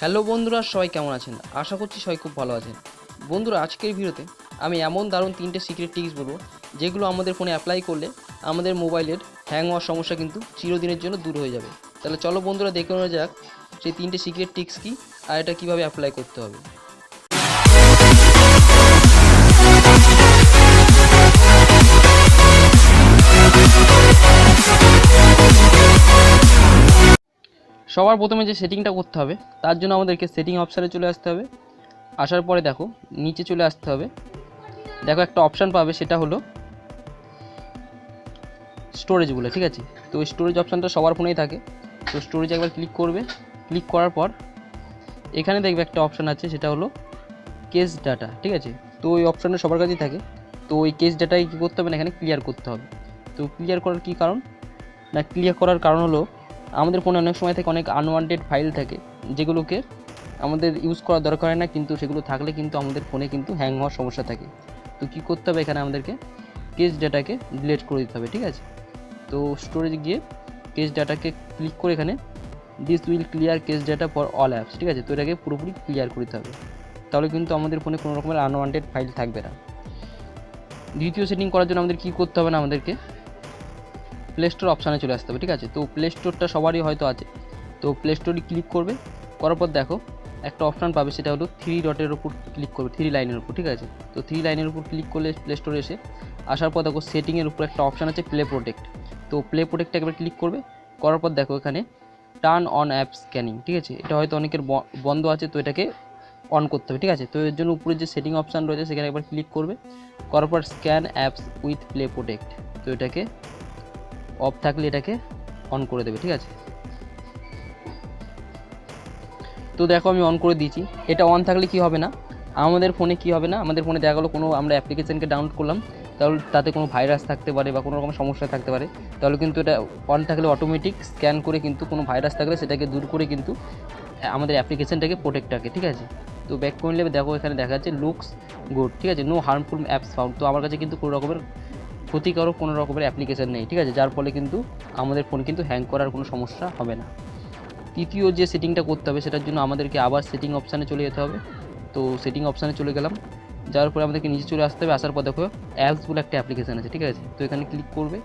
Hello বন্ধুরা, সবাই কেমন আছেন? আশা করছি সবাই খুব ভালো আছেন। বন্ধুরা, আজকের ভিডিওতে আমি এমন দারুণ 3টে সিক্রেট টিপস বলবো, যেগুলো আমাদের ফোনে অ্যাপ্লাই করলে আমাদের মোবাইলের হ্যাং হওয়ার সমস্যা কিন্তু চিরদিনের জন্য দূর হয়ে যাবে। তাহলে চলো বন্ধুরা, দেখে নেওয়া যাক সেই 3টে সিক্রেট টিপস কী আর এটা কীভাবে অ্যাপ্লাই করতে হবে। সবার প্রথমে যে সেটিংটা করতে হবে, তার জন্য আমাদেরকে সেটিং অপশানে চলে আসতে হবে। আসার পরে দেখো নিচে চলে আসতে হবে। দেখো একটা অপশান পাবে, সেটা হলো স্টোরেজগুলো, ঠিক আছে? তো স্টোরেজ অপশানটা সবার ফোনেই থাকে। তো স্টোরেজে একবার ক্লিক করবে। ক্লিক করার পর এখানে দেখবে একটা অপশান আছে, সেটা হলো কেস ডাটা, ঠিক আছে? তো ওই অপশানটা সবার কাছেই থাকে। তো ওই কেস ডাটায় কী করতে হবে না, এখানে ক্লিয়ার করতে হবে। তো ক্লিয়ার করার কী কারণ না, ক্লিয়ার করার কারণ হলো আমাদের ফোনে অনেক সময় থেকে অনেক আনওয়ান্টেড ফাইল থাকে, যেগুলোকে আমাদের ইউজ করার দরকার হয় না, কিন্তু সেগুলো থাকলে কিন্তু আমাদের ফোনে কিন্তু হ্যাং হওয়ার সমস্যা থাকে। তো কী করতে হবে, এখানে আমাদেরকে কেস ডাটাকে ডিলিট করে দিতে হবে, ঠিক আছে? তো স্টোরেজ গিয়ে কেস ডাটাকে ক্লিক করে এখানে this will clear case data for all apps, ঠিক আছে? তো এটাকে পুরোপুরি ক্লিয়ার করতে হবে, তাহলে কিন্তু আমাদের ফোনে কোনো রকমের আনওয়ান্টেড ফাইল থাকবে না। দ্বিতীয় সেটিং করার জন্য আমাদের কী করতে হবে না, আমাদেরকে প্লে স্টোর অপশানে চলে আসতে হবে, ঠিক আছে? তো প্লে স্টোরটা সবারই হয়তো আছে। তো প্লে স্টোরে ক্লিক করবে। করার পর দেখো একটা অপশান পাবে, সেটা হলো 3 ডটের উপর ক্লিক করবে, 3 লাইনের উপর, ঠিক আছে? তো 3 লাইনের উপর ক্লিক করলে প্লে স্টোরে এসে আসার পর দেখো সেটিংয়ের উপর একটা অপশান আছে প্লে প্রোটেক্ট। তো প্লে প্রোটেক্টটা একবার ক্লিক করবে। করার পর দেখো এখানে টার্ন অন অ্যাপ স্ক্যানিং, ঠিক আছে? এটা হয়তো অনেকের বন্ধ আছে, তো এটাকে অন করতে হবে, ঠিক আছে? তো এর জন্য উপরে যে সেটিং অপশান রয়েছে সেখানে একবার ক্লিক করবে। করার পর scan apps with play protect, তো এটাকে অফ থাকলে এটাকে অন করে দেবে, ঠিক আছে? তো দেখো আমি অন করে দিয়েছি। এটা অন থাকলে কি হবে না, আমাদের ফোনে কি হবে না, আমাদের ফোনে দেখা গেলো কোনো আমরা অ্যাপ্লিকেশানকে ডাউনলোড করলাম, তাহলে তাতে কোনো ভাইরাস থাকতে পারে বা কোনো রকম সমস্যা থাকতে পারে, তাহলে কিন্তু এটা অন থাকলে অটোমেটিক স্ক্যান করে কিন্তু কোনো ভাইরাস থাকলে সেটাকে দূর করে কিন্তু আমাদের অ্যাপ্লিকেশানটাকে প্রোটেক্ট রাখে, ঠিক আছে? তো ব্যাক করলে দেখো এখানে দেখা যাচ্ছে লুকস গুড, ঠিক আছে? No harmful apps found. তো আমার কাছে কিন্তু কোনো রকমের ক্ষতিকারক কোনো রকমের অ্যাপ্লিকেশান নেই, ঠিক আছে? যার ফলে কিন্তু আমাদের ফোন কিন্তু হ্যাং করার কোনো সমস্যা হবে না। তৃতীয় যে সেটিংটা করতে হবে, সেটার জন্য আমাদেরকে আবার সেটিং অপশানে চলে যেতে হবে। তো সেটিং অপশানে চলে গেলাম। যাওয়ার পরে আমাদেরকে নিচে চলে আসতে হবে। আসার পর দেখো অ্যাপস বলে একটা অ্যাপ্লিকেশান আছে, ঠিক আছে? তো এখানে ক্লিক করবে।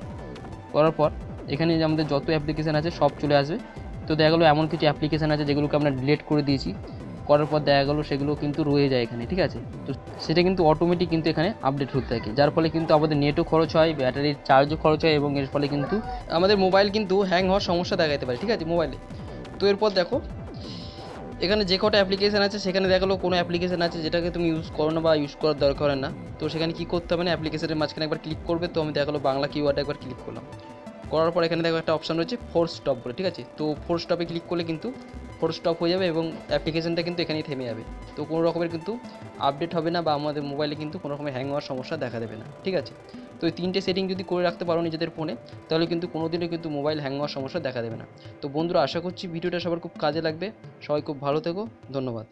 করার পর এখানে যে আমাদের যত অ্যাপ্লিকেশান আছে সব চলে আসবে। তো দেখা গেলো এমন কিছু অ্যাপ্লিকেশান আছে যেগুলোকে আমরা ডিলিট করে দিয়েছি। করার পর দেখা গেলো সেগুলো কিন্তু রয়ে যায় এখানে, ঠিক আছে? তো সেটা কিন্তু অটোমেটিক কিন্তু এখানে আপডেট হতে থাকে, যার ফলে কিন্তু আমাদের নেটও খরচ হয়, ব্যাটারির চার্জও খরচ হয়, এবং এর ফলে কিন্তু আমাদের মোবাইল কিন্তু হ্যাং হওয়ার সমস্যা দেখা যেতে পারে, ঠিক আছে, মোবাইলে। তো এরপর দেখো এখানে যে কটা অ্যাপ্লিকেশান আছে, সেখানে দেখা গেলো কোনো অ্যাপ্লিকেশান আছে যেটাকে তুমি ইউজ করো না বা ইউজ করার দরকার হয় না। তো সেখানে কী করতে হবে না, অ্যাপ্লিকেশানের মাঝখানে একবার ক্লিক করবে। তো আমি দেখা গেলো বাংলা কিওয়ার্ডে একবার ক্লিক করলাম। করার পর এখানে দেখো একটা অপশান রয়েছে ফোর্স স্টপ বলে, ঠিক আছে? তো ফোর্স স্টপে ক্লিক করলে কিন্তু ফোর্স স্টপ হয়ে যাবে এবং অ্যাপ্লিকেশানটা কিন্তু এখানেই থেমে যাবে। তো কোনো রকমের কিন্তু আপডেট হবে না বা আমাদের মোবাইলে কিন্তু কোনো রকমের হ্যাং হওয়ার সমস্যা দেখা দেবে না, ঠিক আছে? তো এই 3টে সেটিং যদি করে রাখতে পারো নিজেদের ফোনে, তাহলে কিন্তু কোনো দিনও কিন্তু মোবাইল হ্যাং হওয়ার সমস্যা দেখা দেবে না। তো বন্ধুরা, আশা করছি ভিডিওটা সবার খুব কাজে লাগবে। সবাই খুব ভালো থেকো, ধন্যবাদ।